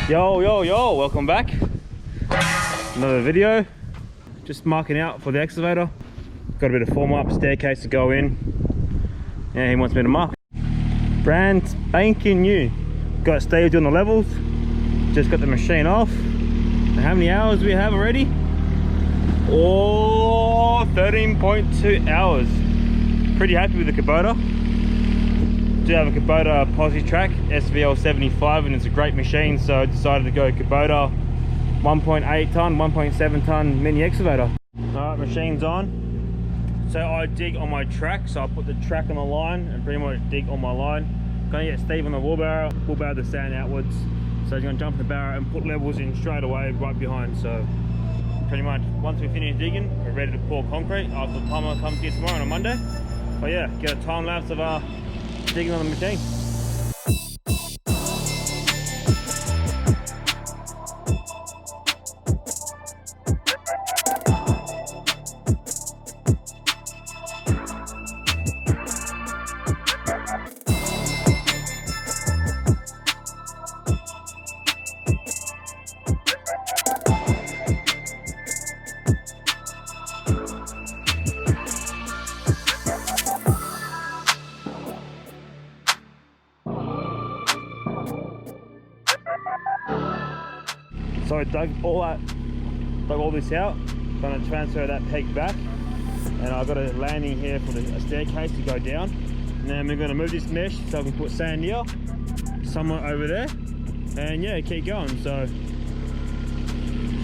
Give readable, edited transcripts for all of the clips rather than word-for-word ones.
Yo, welcome back. Another video. Just marking out for the excavator. Got a bit of form up, staircase to go in. Yeah, he wants me to mark. Brand spanking new. Got it staged on the levels. Just got the machine off. And how many hours do we have already? Oh, 13.2 hours. Pretty happy with the Kubota. Do have a Kubota posi track SVL 75 and it's a great machine, so I decided to go Kubota 1.8 ton 1.7 ton mini excavator. Alright, machine's on. So I dig on my track, so I put the track on the line and pretty much dig on my line. Gonna get Steve on the wheelbarrow the sand outwards, so he's gonna jump in the barrow and put levels in straight away right behind. So pretty much once we finish digging, we're ready to pour concrete after the plumber comes here tomorrow on a Monday. But yeah, get a time lapse of digging on the machine. So I dug all this out, gonna transfer that peg back, and I've got a landing here for a staircase to go down. And then we're gonna move this mesh so I can put sand here, somewhere over there, and yeah, keep going. So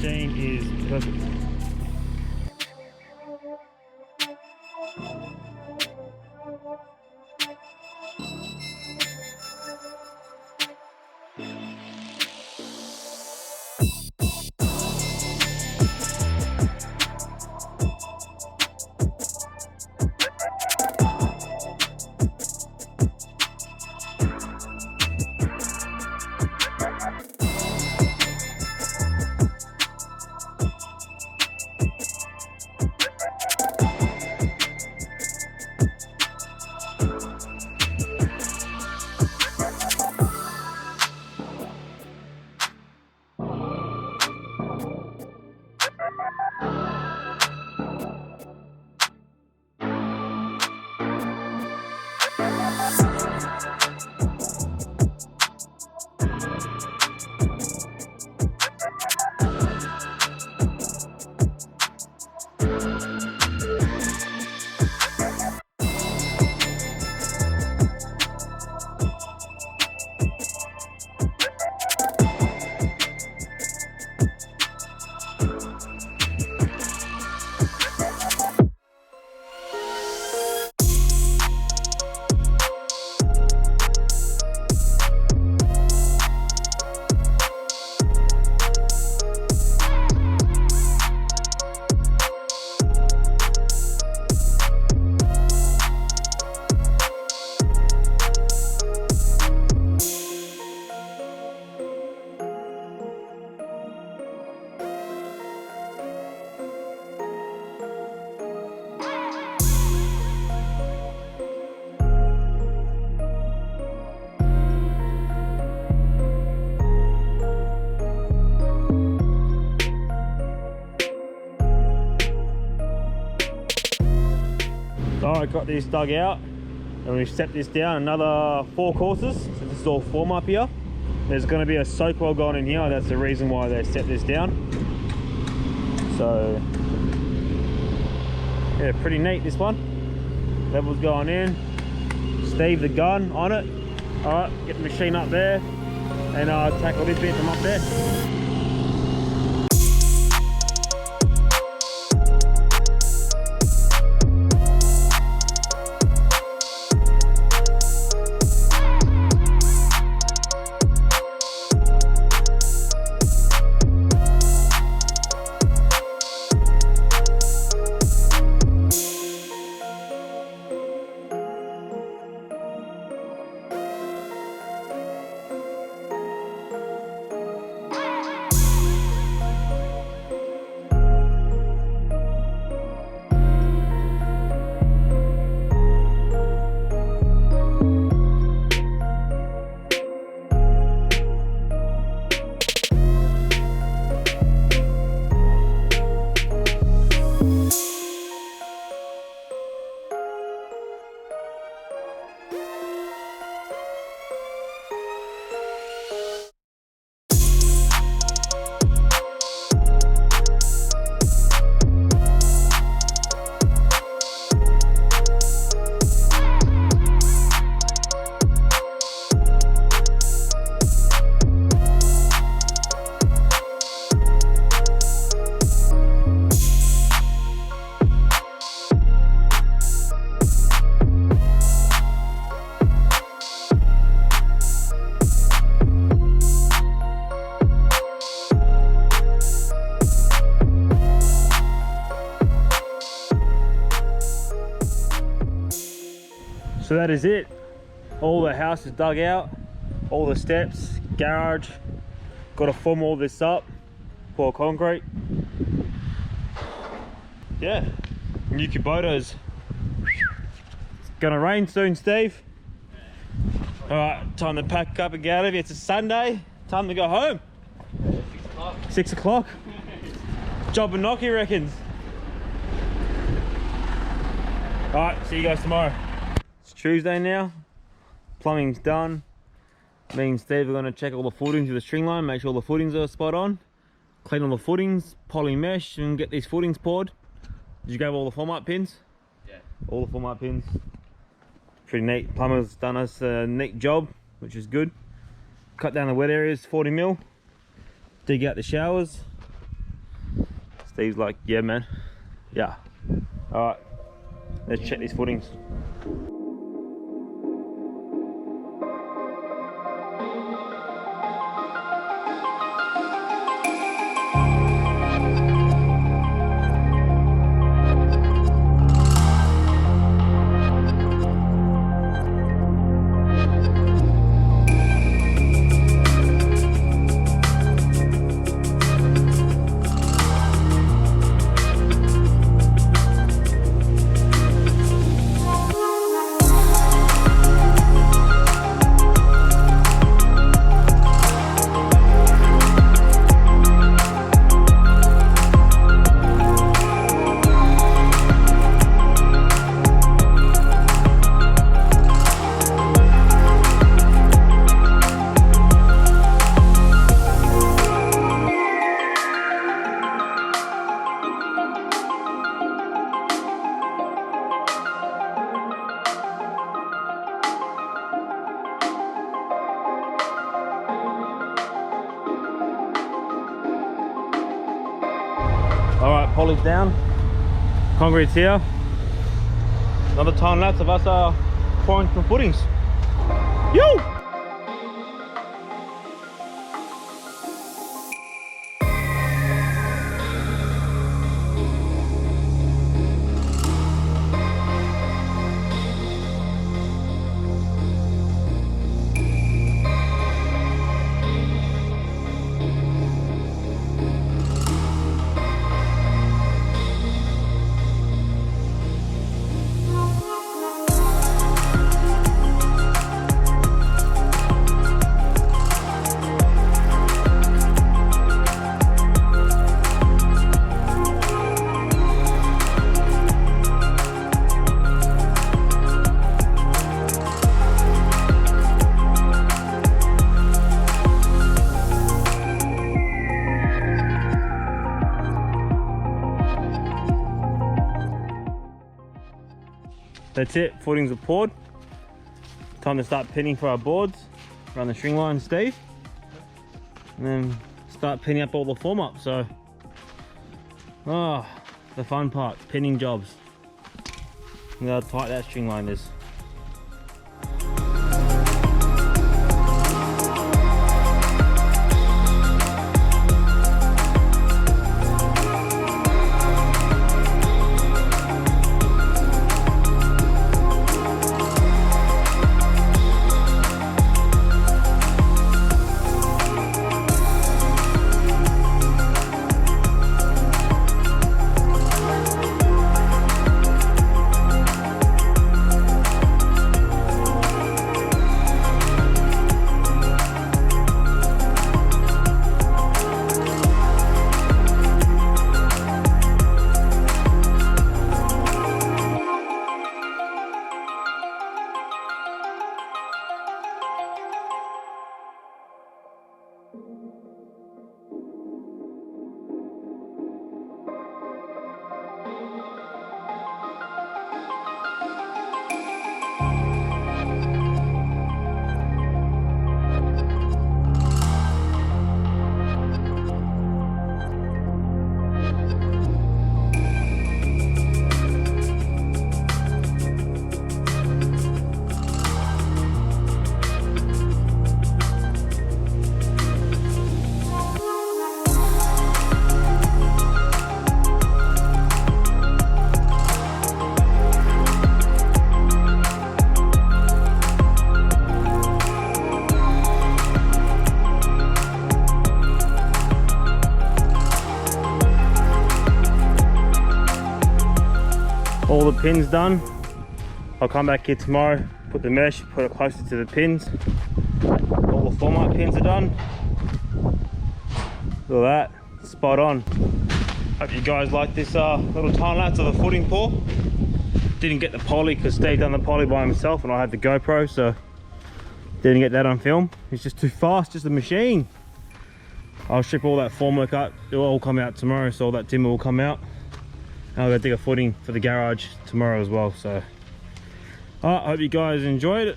machine is perfect. I got this dug out and we've set this down another 4 courses. So this is all form up here. There's going to be a soak well going in here. That's the reason why they set this down. So yeah, pretty neat this one. Levels going in. Steve the gun on it. All right, get the machine up there and tackle this bit from up there. So that is it. All the house is dug out, all the steps, garage. Got to form all this up, pour concrete. Yeah, new Kubota's. It's gonna rain soon, Steve. All right, time to pack up and get out of here. It's a Sunday, time to go home. 6 o'clock. 6 o'clock. Job and knock, he reckons. All right, see you guys tomorrow. It's Tuesday now. Plumbing's done. Me and Steve are going to check all the footings with the string line, make sure all the footings are spot on. Clean all the footings, poly mesh, and get these footings poured. Did you grab all the form-up pins? Yeah. All the form-up pins. Pretty neat. Plumber's done us a neat job, which is good. Cut down the wet areas, 40 mil. Dig out the showers. Steve's like, yeah, man. Yeah. All right, let's check these footings. Alright, poly's down, concrete's here. Another time lapse of us pouring some footings. Yo! That's it, footings are poured. Time to start pinning for our boards. Run the string line, Steve. And then start pinning up all the form up. So, the fun part, pinning jobs. Look how tight that string line is. All the pins done. I'll come back here tomorrow, put the mesh, put it closer to the pins. All the formwork pins are done. Look at that, spot on. Hope you guys like this little time lapse of the footing pour. Didn't get the poly because Steve done the poly by himself and I had the GoPro, so didn't get that on film. It's just too fast, just a machine. I'll strip all that formwork up. It'll all come out tomorrow, so all that timber will come out. And I'll go dig a footing for the garage tomorrow as well. So, I hope you guys enjoyed it.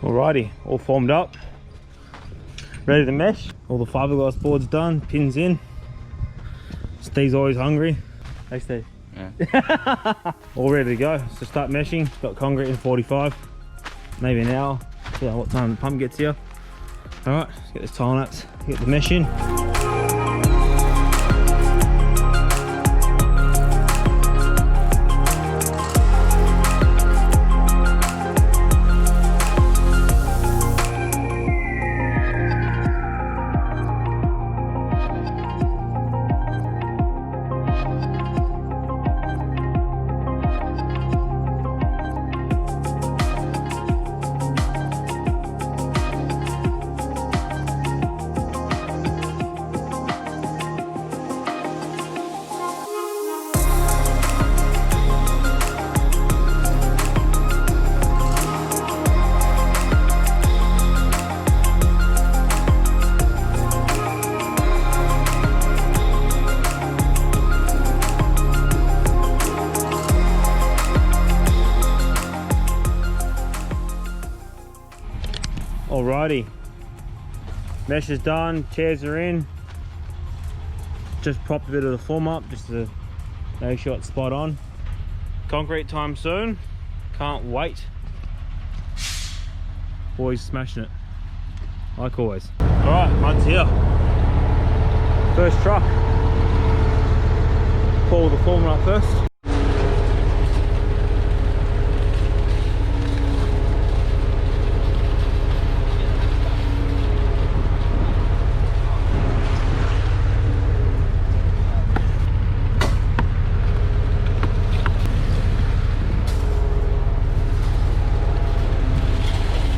Alrighty, all formed up, ready to mesh. All the fiberglass boards done, pins in. Steve's always hungry. Hey Steve. Yeah. All ready to go. So start meshing. Got concrete in 45, maybe an hour. See what time the pump gets here. All right, let's get this time lapse. Get the mesh in. Alrighty, mesh is done, chairs are in. Just propped a bit of the form up just to make sure it's spot on. Concrete time soon, can't wait. Boys smashing it, like always. Alright, mud's here. First truck. Pull the form up first.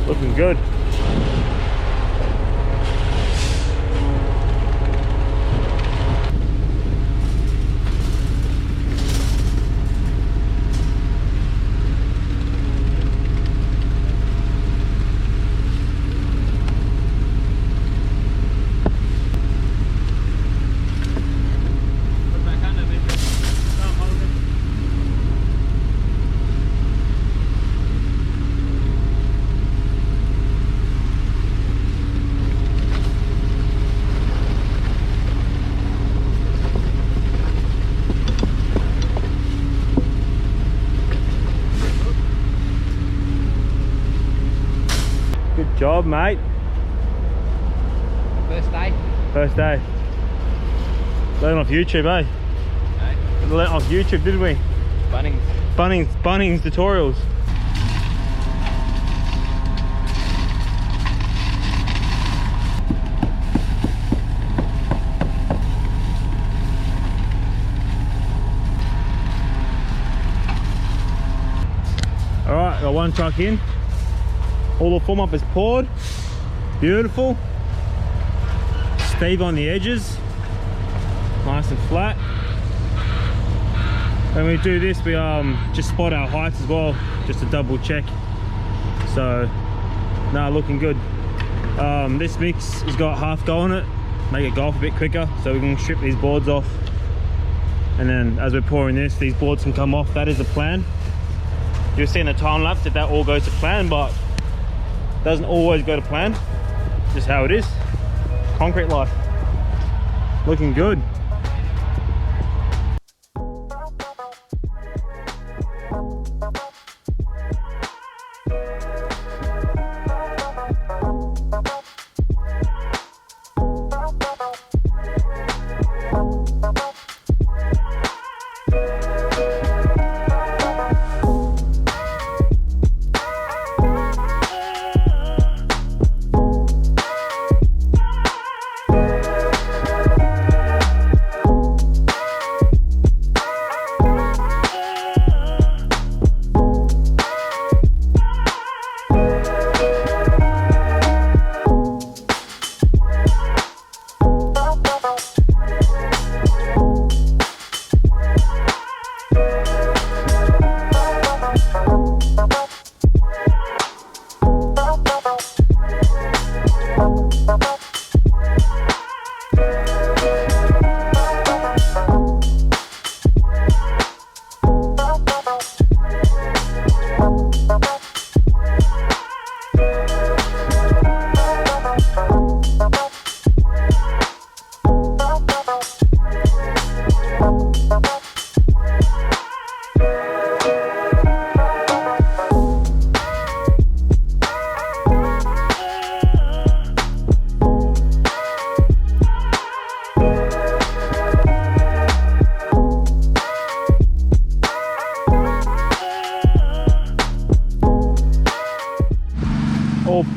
Looking good. Good job, mate. First day. First day. Learned off YouTube, eh? No. Learned off YouTube, didn't we? Bunnings tutorials. All right, got one truck in. All the form up is poured. Beautiful. Steve on the edges. Nice and flat. When we do this, we just spot our heights as well, just to double check. So, nah, looking good. This mix has got half go on it, make it go off a bit quicker, so we can strip these boards off. And then as we're pouring this, these boards can come off. That is the plan. You'll see in the time lapse that all goes to plan, but doesn't always go to plan. Just how it is. Concrete life. Looking good.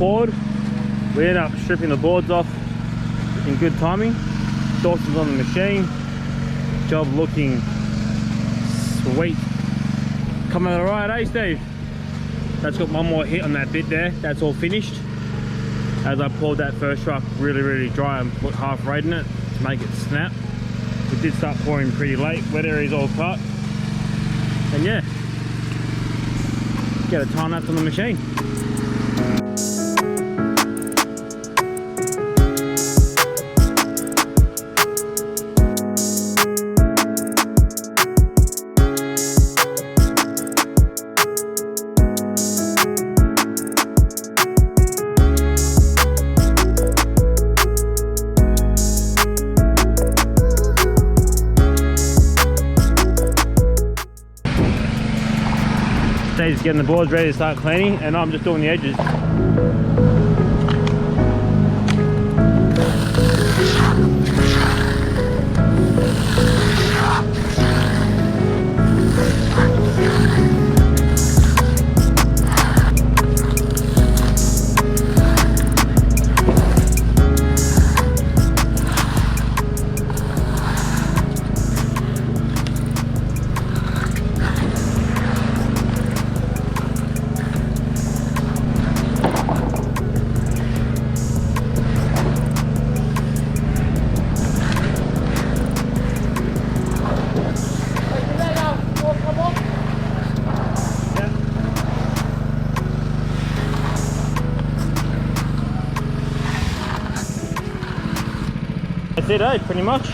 poured. We ended up stripping the boards off in good timing. Dawson's on the machine. Job looking sweet. Coming out alright, eh Steve? That's got one more hit on that bit there. That's all finished. As I poured that first truck really dry and put half rate in it to make it snap. It did start pouring pretty late. Wet area's all cut. And yeah, get a time lapse on the machine. Dave's getting the boards ready to start cleaning, and I'm just doing the edges. That's it, eh? Pretty much.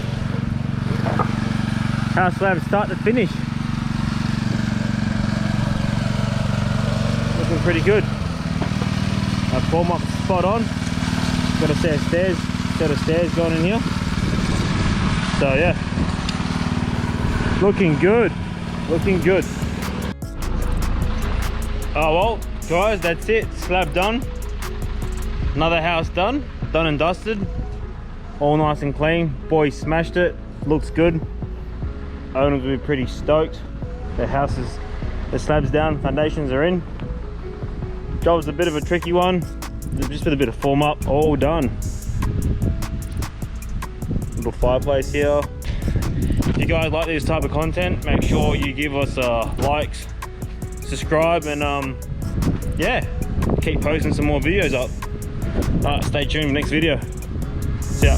House slab start to finish. Looking pretty good. Our form up spot on. Got a set of stairs going in here. So yeah, looking good. Looking good. Oh well, guys, that's it. Slab done. Another house done and dusted. All nice and clean. Boy smashed it. Looks good. Owners will be pretty stoked. The slab's down, foundations are in. Job's a bit of a tricky one. Just with a bit of form up, all done. Little fireplace here. If you guys like this type of content, make sure you give us likes, subscribe, and yeah, keep posting some more videos up. Alright, stay tuned for the next video. See ya.